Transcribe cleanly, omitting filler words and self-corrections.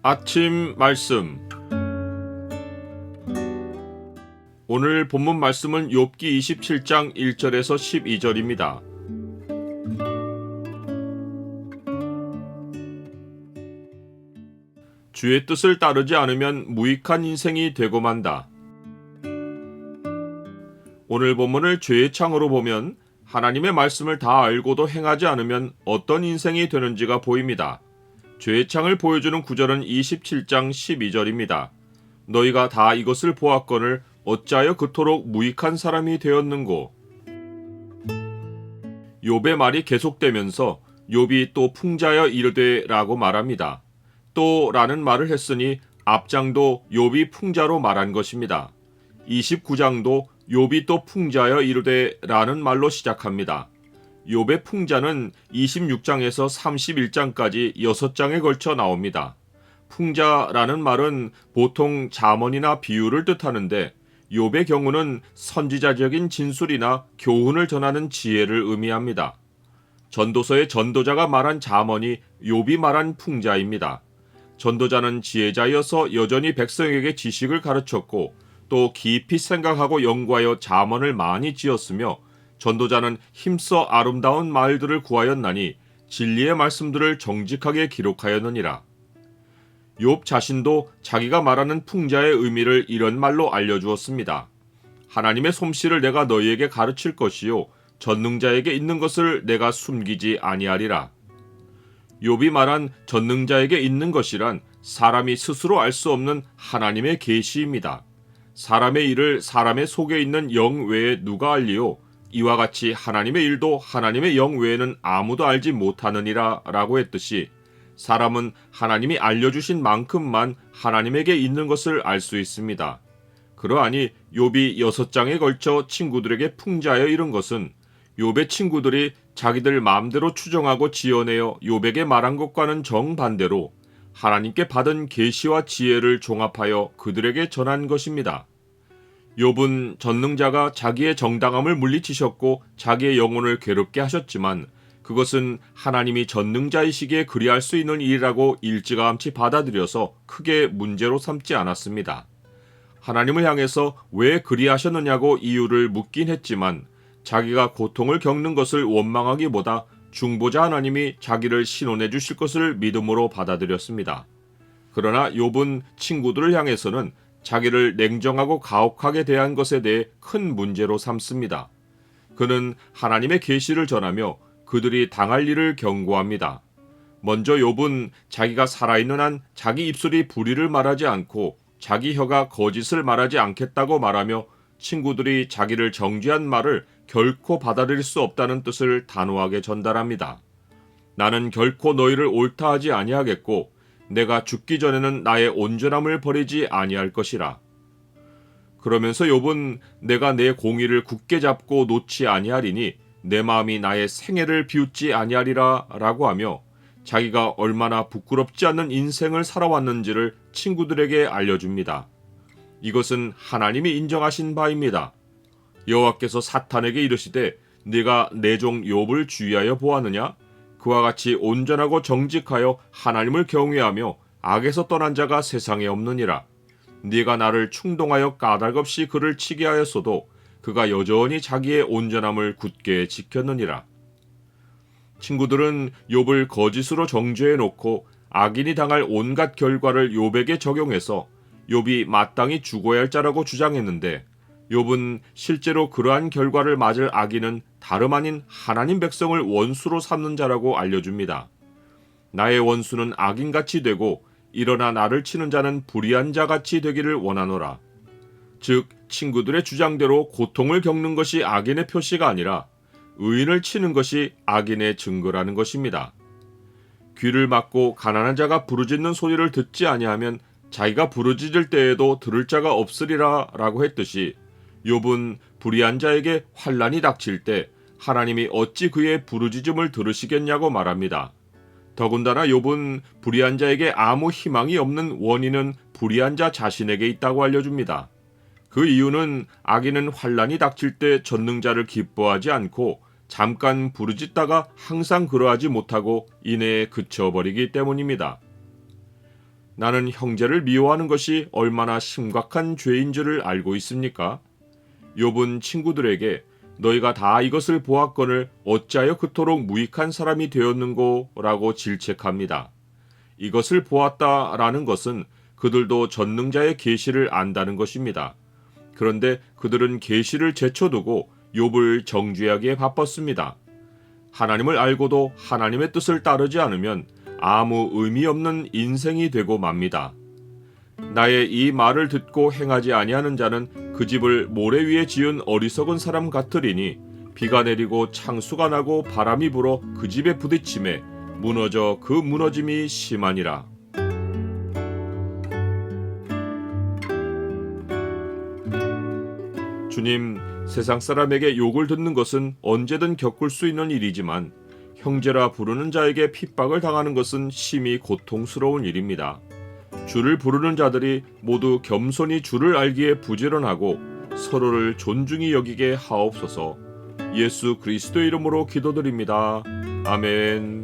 아침 말씀. 오늘 본문 말씀은 욥기 27장 1절에서 12절입니다. 주의 뜻을 따르지 않으면 무익한 인생이 되고 만다. 오늘 본문을 죄의 창으로 보면 하나님의 말씀을 다 알고도 행하지 않으면 어떤 인생이 되는지가 보입니다. 죄의 창을 보여주는 구절은 27장 12절입니다. 너희가 다 이것을 보았거늘 어찌하여 그토록 무익한 사람이 되었는고. 욥의 말이 계속되면서 욥이 또 풍자여 이르되 라고 말합니다. 또 라는 말을 했으니 앞장도 욥이 풍자로 말한 것입니다. 29장도 욥이 또 풍자여 이르되 라는 말로 시작합니다. 욥의 풍자는 26장에서 31장까지 6장에 걸쳐 나옵니다. 풍자라는 말은 보통 잠언이나 비유를 뜻하는데 욥의 경우는 선지자적인 진술이나 교훈을 전하는 지혜를 의미합니다. 전도서의 전도자가 말한 잠언이 욥이 말한 풍자입니다. 전도자는 지혜자여서 여전히 백성에게 지식을 가르쳤고 또 깊이 생각하고 연구하여 잠언을 많이 지었으며 전도자는 힘써 아름다운 말들을 구하였나니 진리의 말씀들을 정직하게 기록하였느니라. 욥 자신도 자기가 말하는 풍자의 의미를 이런 말로 알려주었습니다. 하나님의 솜씨를 내가 너희에게 가르칠 것이요 전능자에게 있는 것을 내가 숨기지 아니하리라. 욥이 말한 전능자에게 있는 것이란 사람이 스스로 알 수 없는 하나님의 계시입니다. 사람의 일을 사람의 속에 있는 영 외에 누가 알리요? 이와 같이 하나님의 일도 하나님의 영 외에는 아무도 알지 못하느니라 라고 했듯이 사람은 하나님이 알려주신 만큼만 하나님에게 있는 것을 알 수 있습니다. 그러하니 욥이 6장에 걸쳐 친구들에게 풍자여 이른 것은 욥의 친구들이 자기들 마음대로 추정하고 지어내어 욥에게 말한 것과는 정반대로 하나님께 받은 계시와 지혜를 종합하여 그들에게 전한 것입니다. 욥은 전능자가 자기의 정당함을 물리치셨고 자기의 영혼을 괴롭게 하셨지만 그것은 하나님이 전능자이시기에 그리할 수 있는 일이라고 일찌감치 받아들여서 크게 문제로 삼지 않았습니다. 하나님을 향해서 왜 그리하셨느냐고 이유를 묻긴 했지만 자기가 고통을 겪는 것을 원망하기보다 중보자 하나님이 자기를 신원해 주실 것을 믿음으로 받아들였습니다. 그러나 욥은 친구들을 향해서는 자기를 냉정하고 가혹하게 대한 것에 대해 큰 문제로 삼습니다. 그는 하나님의 계시를 전하며 그들이 당할 일을 경고합니다. 먼저 욥은 자기가 살아있는 한 자기 입술이 불의를 말하지 않고 자기 혀가 거짓을 말하지 않겠다고 말하며 친구들이 자기를 정죄한 말을 결코 받아들일 수 없다는 뜻을 단호하게 전달합니다. 나는 결코 너희를 옳다 하지 아니하겠고 내가 죽기 전에는 나의 온전함을 버리지 아니할 것이라. 그러면서 욥은 내가 내 공의를 굳게 잡고 놓지 아니하리니 내 마음이 나의 생애를 비웃지 아니하리라 라고 하며 자기가 얼마나 부끄럽지 않는 인생을 살아왔는지를 친구들에게 알려줍니다. 이것은 하나님이 인정하신 바입니다. 여호와께서 사탄에게 이르시되 네가 내 종 욥을 주의하여 보았느냐? 그와 같이 온전하고 정직하여 하나님을 경외하며 악에서 떠난 자가 세상에 없느니라. 네가 나를 충동하여 까닭없이 그를 치게 하였어도 그가 여전히 자기의 온전함을 굳게 지켰느니라. 친구들은 욥을 거짓으로 정죄해 놓고 악인이 당할 온갖 결과를 욥에게 적용해서 욥이 마땅히 죽어야 할 자라고 주장했는데 욥은 실제로 그러한 결과를 맞을 악인은 다름 아닌 하나님 백성을 원수로 삼는 자라고 알려줍니다. 나의 원수는 악인같이 되고 일어나 나를 치는 자는 불의한 자같이 되기를 원하노라. 즉 친구들의 주장대로 고통을 겪는 것이 악인의 표시가 아니라 의인을 치는 것이 악인의 증거라는 것입니다. 귀를 막고 가난한 자가 부르짖는 소리를 듣지 아니하면 자기가 부르짖을 때에도 들을 자가 없으리라 라고 했듯이 욥은 불의한 자에게 환난이 닥칠 때 하나님이 어찌 그의 부르짖음을 들으시겠냐고 말합니다. 더군다나 욥은 불의한 자에게 아무 희망이 없는 원인은 불의한 자 자신에게 있다고 알려줍니다. 그 이유는 악인은 환난이 닥칠 때 전능자를 기뻐하지 않고 잠깐 부르짖다가 항상 그러하지 못하고 이내에 그쳐버리기 때문입니다. 나는 형제를 미워하는 것이 얼마나 심각한 죄인 줄을 알고 있습니까? 욥은 친구들에게 너희가 다 이것을 보았거늘 어찌하여 그토록 무익한 사람이 되었는고 라고 질책합니다. 이것을 보았다라는 것은 그들도 전능자의 계시를 안다는 것입니다. 그런데 그들은 계시를 제쳐두고 욥을 정죄하기에 바빴습니다. 하나님을 알고도 하나님의 뜻을 따르지 않으면 아무 의미 없는 인생이 되고 맙니다. 나의 이 말을 듣고 행하지 아니하는 자는 그 집을 모래 위에 지은 어리석은 사람 같으리니 비가 내리고 창수가 나고 바람이 불어 그 집에 부딪힘에 무너져 그 무너짐이 심하니라. 주님, 세상 사람에게 욕을 듣는 것은 언제든 겪을 수 있는 일이지만 형제라 부르는 자에게 핍박을 당하는 것은 심히 고통스러운 일입니다. 주를 부르는 자들이 모두 겸손히 주를 알기에 부지런하고 서로를 존중히 여기게 하옵소서. 예수 그리스도 이름으로 기도드립니다. 아멘.